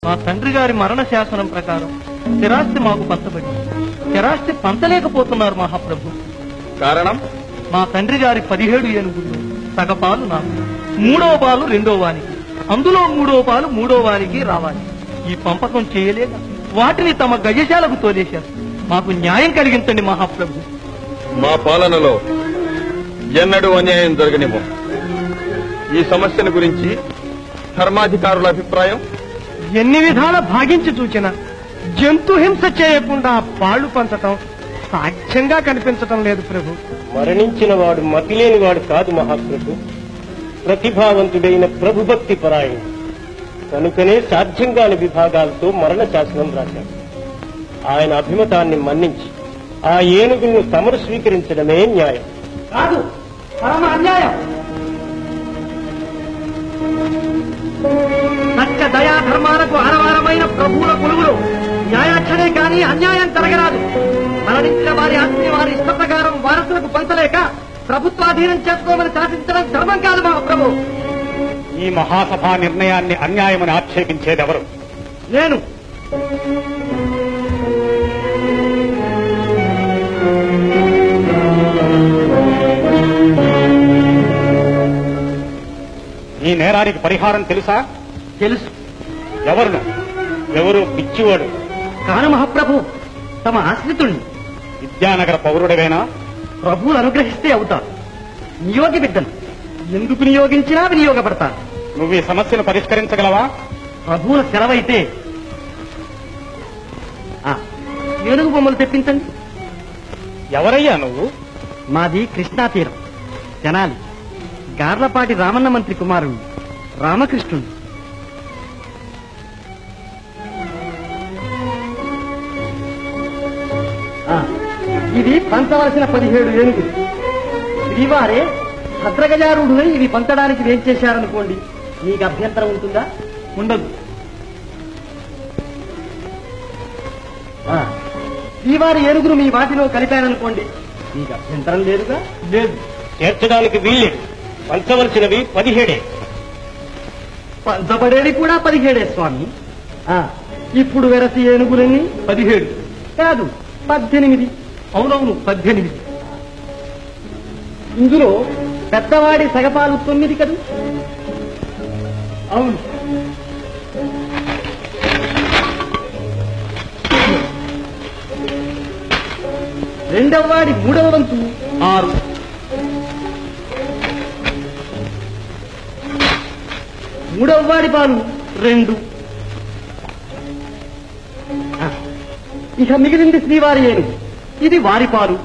మా తండ్రి గారి మరణ శాసనం ప్రకారం స్థిరాస్తి మాకు పంచబడింది. స్థిరాస్తి పంచలేకపోతున్నారు మహాప్రభు. కారణం? మా తండ్రి గారి 17 ఏనుగులు సగపాలు నాకు, 3వ పాలు 2వ వానికి, అందులో 3వ పాలు 3వ వానికి రావాలి. ఈ పంపకం చేయలేక వాటిని తమ గజశాలకు తోలేశారు. మాకు న్యాయం కలిగించండి మహాప్రభు. మా పాలనలో ఎన్నడూ అన్యాయం జరగనివ్వం. ఈ సమస్యను గురించి ధర్మాధికారుల అభిప్రాయం? ఎన్ని విధాల భాగించి చూచిన జంతు హింస చేయకుండా పాళ్లు పంచటం సాధ్యంగా కనిపించటం లేదు ప్రభు. మరణించిన వాడు మతిలేని వాడు కాదు మహాప్రభు, ప్రతిభావంతుడైన ప్రభుభక్తి పరాయణుడు. కనుకనే సాధ్యంగాని విభాగాలతో మరణ శాసనం రాశారు. ఆయన అభిమతాన్ని మన్నించి ఆ ఏనుగులను తమరు స్వీకరించడమే న్యాయం. కాదు, పరమ అన్యాయం. సత్య దయా ధర్మాలకు ఆరవారమైన ప్రభువుల కొలువులు న్యాయాక్షరే కాని అన్యాయం జరగరాదు. మరణించిన వారి ఆస్తి వారి ఇష్ట ప్రకారం వారసులకు పంచలేక ప్రభుత్వాధీనం చేసుకోమని శాసించడం ధర్మం కాదు మహాప్రభు. ఈ మహాసభా నిర్ణయాన్ని అన్యాయమని ఆక్షేపించేదెవరు? నేను. ఈ నేరానికి పరిహారం తెలుసా? తెలుసు. ఎవరు పిచ్చివాడు? కాను మహాప్రభు, తమ ఆశ్రితుణ్ణి. విద్యానగర పౌరుడవేనా? ప్రభువులు అనుగ్రహిస్తే అవుతాను. నియోగి బిడ్డను ఎందుకు నియోగించినా వినియోగపడతాను. నువ్వు ఈ సమస్యను పరిష్కరించగలవా? ప్రభువుల సెలవైతే. ఏనుగు బొమ్మలు తెప్పించండి. ఎవరయ్యా నువ్వు? మాది కృష్ణా తీరం, తెనాలి. గార్లపాటి రామన్న మంత్రి కుమారుడు రామకృష్ణుడు. ఇది పంచవలసిన 17 ఏనుగులు. శ్రీవారే భద్రగజారూఢులై ఇవి పంచడానికి ఏం చేశారనుకోండి, మీకు అభ్యంతరం ఉంటుందా? ఉండదు. శ్రీవారి ఏనుగును మీ వాటిలో కలిపారనుకోండి, మీకు అభ్యంతరం లేదుగా? లేదు. చేర్చడానికి వీల్లేదు. పంచవలసినవి 17. పంచబడేది కూడా 17 స్వామి. ఇప్పుడు వెరసి ఏనుగులన్నీ 17 కాదు 18. అవునవును 18. ఇందులో పెద్దవాడి సగపాలు 9 కదా? అవును. రెండవ వాడి 3వ వంతు 6. మూడవ వాడి పాలు 2. ఇక మిగిలింది శ్రీవారి ఏనుగు. ఇది వారి పాలు.